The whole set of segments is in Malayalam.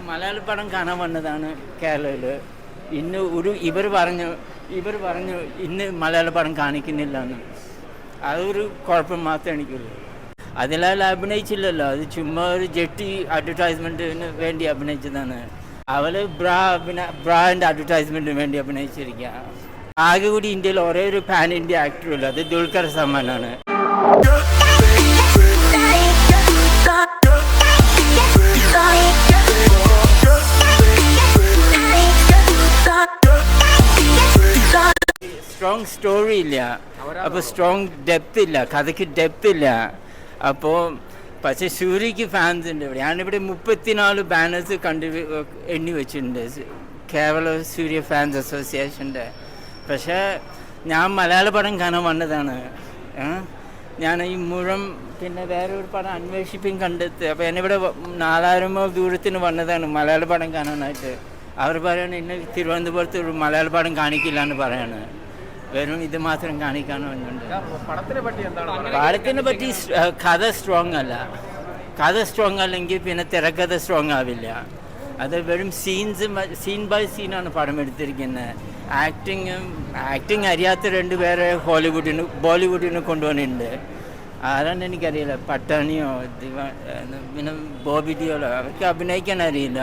മലയാള പടം കാണാൻ വന്നതാണ് കേരളയിൽ. ഇന്ന് ഇവർ പറഞ്ഞു ഇന്ന് മലയാള പടം കാണിക്കുന്നില്ല എന്ന്. അതൊരു കുഴപ്പം മാത്രമേ എനിക്കുള്ളൂ. അതിലാൽ അഭിനയിച്ചില്ലല്ലോ, അത് ചുമ്മാ ഒരു ജെട്ടി അഡ്വർടൈസ്മെൻറ്റിന് വേണ്ടി അഭിനയിച്ചതാണ്. അവള് ബ്രാൻഡ് അഡ്വർടൈസ്മെൻറ്റിന് വേണ്ടി അഭിനയിച്ചിരിക്കുക. ആകെ കൂടി ഇന്ത്യയിൽ ഒരേ ഒരു പാൻ ഇന്ത്യ ആക്ടറുള്ളൂ, അത് ദുൽഖർ സൽമാനാണ്. സ്ട്രോങ് സ്റ്റോറി ഇല്ല, അപ്പോൾ സ്ട്രോങ് ഡെപ്ത് ഇല്ല, കഥയ്ക്ക് ഡെപ്ത് ഇല്ല. അപ്പോൾ പക്ഷേ സൂര്യക്ക് ഫാൻസ് ഉണ്ട് ഇവിടെ. ഞാനിവിടെ 34 ബാനേഴ്സ് എണ്ണി വെച്ചിട്ടുണ്ട് കേരള സൂര്യ ഫാൻസ് അസോസിയേഷൻ്റെ. പക്ഷേ ഞാൻ മലയാള പടം കാണാൻ വന്നതാണ്. ഞാൻ ഈ മുഴം പിന്നെ വേറൊരു പടം അന്വേഷിപ്പും കണ്ടെത്തി. അപ്പോൾ എന്നിവിടെ 4000 മൈൽ ദൂരത്തിന് വന്നതാണ് മലയാള പടം കാണാനായിട്ട്. അവർ പറയാണ് ഇന്ന് തിരുവനന്തപുരത്ത് ഒരു മലയാള പടം കാണിക്കില്ല എന്ന് പറയാണ്. വെറും ഇത് മാത്രം കാണിക്കാനോ എന്നുണ്ട്. പടത്തിനെ പറ്റി കഥ സ്ട്രോങ് അല്ല. കഥ സ്ട്രോങ് അല്ലെങ്കിൽ പിന്നെ തിരക്കഥ സ്ട്രോങ് ആവില്ല. അത് വെറും സീൻ ബൈ സീനാണ് പടം എടുത്തിരിക്കുന്നത്. ആക്ടിങ് അറിയാത്ത 2 പേരെ ബോളിവുഡിന് കൊണ്ടുവന്നിട്ടുണ്ട്. ആരാന്ന് എനിക്കറിയില്ല, പട്ടാണിയോ പിന്നെ ബോബി ഡിയോളോ, അവർക്ക് അഭിനയിക്കാൻ അറിയില്ല.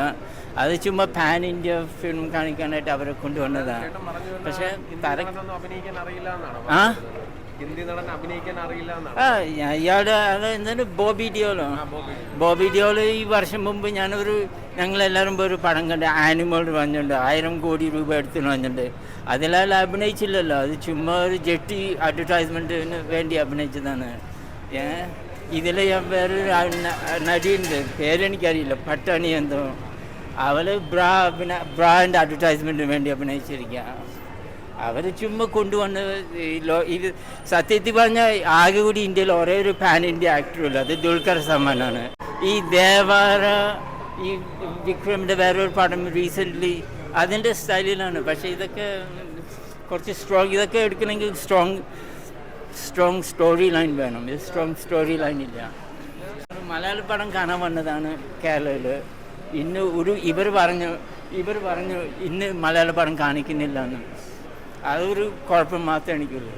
അത് ചുമ്മാ പാൻ ഇന്ത്യ ഫിലിം കാണിക്കാനായിട്ട് അവരെ കൊണ്ടുവന്നതാണ്. പക്ഷേ ഇയാളുടെ എന്തായാലും ബോബി ഡിയോളോ ഈ വർഷം മുമ്പ് ഞങ്ങളെല്ലാവരും ഒരു പടം കണ്ട് ആനിമൽ വന്നിട്ടുണ്ട്. 1000 കോടി രൂപ എടുത്തിട്ട് വന്നിട്ടുണ്ട്. അതിലാൽ അഭിനയിച്ചില്ലല്ലോ, അത് ചുമ്മാ ഒരു ജെട്ടി അഡ്വർടൈസ്മെൻറ്റിന് വേണ്ടി അഭിനയിച്ചതാണ്. ഇതിൽ വേറൊരു നടിയുണ്ട്, പേരെനിക്കറിയില്ല, പട്ടാണി എന്തോ. അവൾ ബ്രാൻഡ് അഡ്വർടൈസ്മെൻറ്റിന് വേണ്ടി അഭിനയിച്ചിരിക്കുക. അവർ ചുമ്മാ കൊണ്ടുവന്ന് ഇത് സത്യത്തിൽ പറഞ്ഞാൽ ആകെ കൂടി ഇന്ത്യയിൽ ഒരേ ഒരു പാൻ ഇന്ത്യ ആക്ടറുള്ളൂ, അത് ദുൽഖർ സൽമാനാണ്. ഈ ദേവാര ഈ വിക്രമിൻ്റെ വേറൊരു പടം റീസെൻ്റ്ലി അതിൻ്റെ സ്റ്റൈലിലാണ്. പക്ഷേ ഇതൊക്കെ കുറച്ച് ഇതൊക്കെ എടുക്കണമെങ്കിൽ സ്ട്രോങ് സ്റ്റോറി ലൈൻ വേണം. ഇത് സ്ട്രോങ് സ്റ്റോറി ലൈൻ ഇല്ല. മലയാള പടം കാണാൻ വന്നതാണ് കേരളയിൽ. ഇന്ന് ഇവർ പറഞ്ഞു ഇന്ന് മലയാള പടം കാണിക്കുന്നില്ല എന്ന്. അതൊരു കുഴപ്പം മാത്രമേ എനിക്കുള്ളൂ.